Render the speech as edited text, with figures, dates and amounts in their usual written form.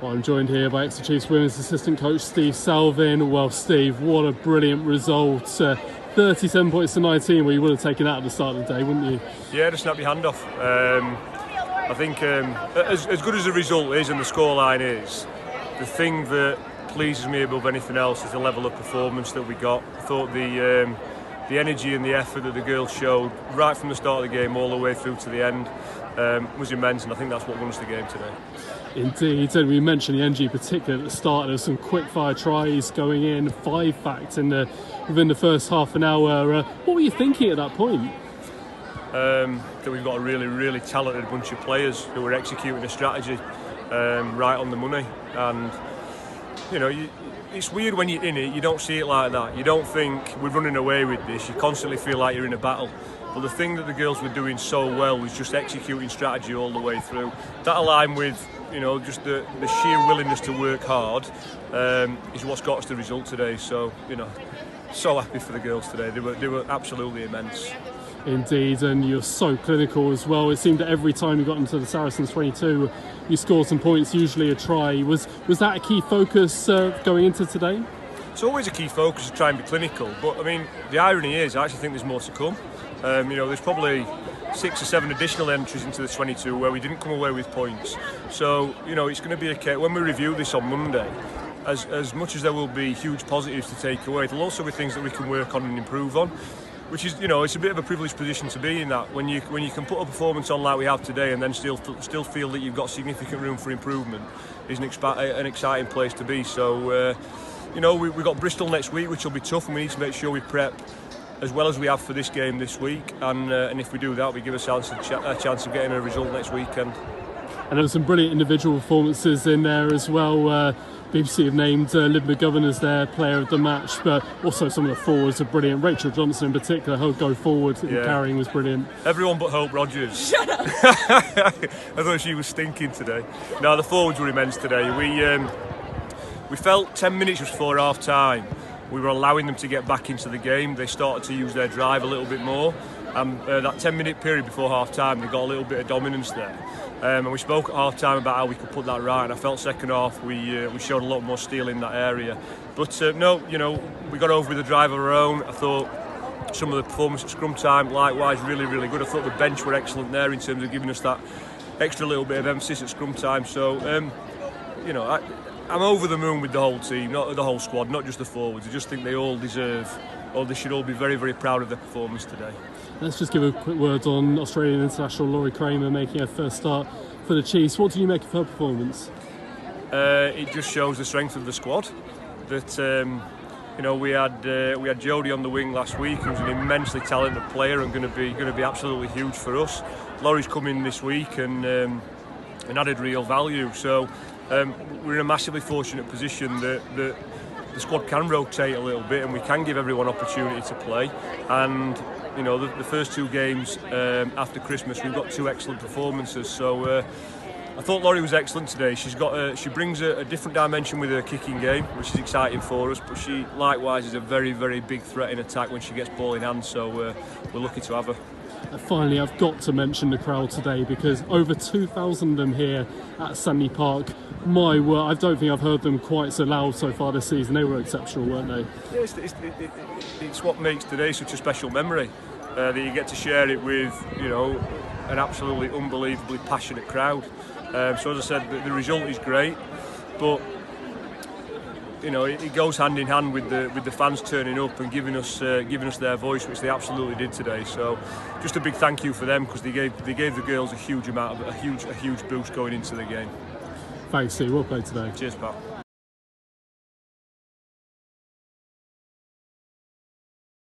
Well, I'm joined here by Exeter Chiefs Women's assistant coach Steve Salvin. Well, Steve, what a brilliant result. 37 points to 19, well, you would have taken that at the start of the day, wouldn't you? Yeah, just snap your hand off. I think as good as the result is and the scoreline is, the thing that pleases me above anything else is the level of performance that we got. I thought the energy and the effort that the girls showed right from the start of the game all the way through to the end was immense, and I think that's what won us the game today. Indeed, and we mentioned the energy particularly at the start. There were some quick-fire tries going in, 5 facts within the first half an hour. What were you thinking at that point? That we've got a really, really talented bunch of players who are executing a strategy right on the money. And you know, it's weird when you're in it. You don't see it like that. You don't think we're running away with this. You constantly feel like you're in a battle. But the thing that the girls were doing so well was just executing strategy all the way through. That aligned with, you know, just the sheer willingness to work hard is what's got us the result today. So, you know, so happy for the girls today. They were absolutely immense. Indeed, and you're so clinical as well. It seemed that every time you got into the Saracens 22, you scored some points, usually a try. Was that a key focus going into today? It's always a key focus to try and be clinical, but I mean, the irony is I actually think there's more to come. You know, there's probably 6 or 7 additional entries into the 22 where we didn't come away with points. So, you know, it's going to be a case, when we review this on Monday, as much as there will be huge positives to take away, there'll also be things that we can work on and improve on. Which is, you know, it's a bit of a privileged position to be in, that when you can put a performance on like we have today and then still feel that you've got significant room for improvement is an exciting place to be. So, you know, we've got Bristol next week, which will be tough, and we need to make sure we prep as well as we have for this game this week. And if we do that, we give ourselves a chance of getting a result next weekend. And there were some brilliant individual performances in there as well. BBC have named Liv McGovern as their player of the match, but also some of the forwards are brilliant. Rachel Johnson in particular, her go forward in carrying was brilliant. Everyone but Hope Rogers. Shut up! I thought she was stinking today. No, the forwards were immense today. We felt 10 minutes before half time we were allowing them to get back into the game. They started to use their drive a little bit more. That 10-minute period before half time, they got a little bit of dominance there. And we spoke at half time about how we could put that right, and I felt second half we showed a lot more steel in that area. But no, you know, we got over with a drive of our own. I thought some of the performance at scrum time, likewise, really, really good. I thought the bench were excellent there in terms of giving us that extra little bit of emphasis at scrum time. So, you know, I'm over the moon with the whole team, not the whole squad, not just the forwards. I just think they all deserve, or they should all be very, very proud of their performance today. Let's just give a quick word on Australian international Laurie Kramer making her first start for the Chiefs. What do you make of her performance? It just shows the strength of the squad. That you know, we had Jodie on the wing last week, who's an immensely talented player and going to be absolutely huge for us. Laurie's come in this week and added real value. So we're in a massively fortunate position that the squad can rotate a little bit and we can give everyone opportunity to play. And you know, the first 2 games after Christmas, we've got 2 excellent performances. So I thought Laurie was excellent today. She brings a different dimension with her kicking game, which is exciting for us. But she likewise is a very, very big threat in attack when she gets ball in hand. So we're lucky to have her. And finally, I've got to mention the crowd today, because over 2,000 of them here at Sandy Park. My word, I don't think I've heard them quite so loud so far this season. They were exceptional, weren't they? Yeah, it's what makes today such a special memory, that you get to share it with, you know, an absolutely unbelievably passionate crowd. So as I said, the result is great, but you know, it goes hand in hand with the fans turning up and giving us their voice, which they absolutely did today. So just a big thank you for them, because they gave the girls a huge boost going into the game. Thanks, Steve. Well played today. Cheers, Pat.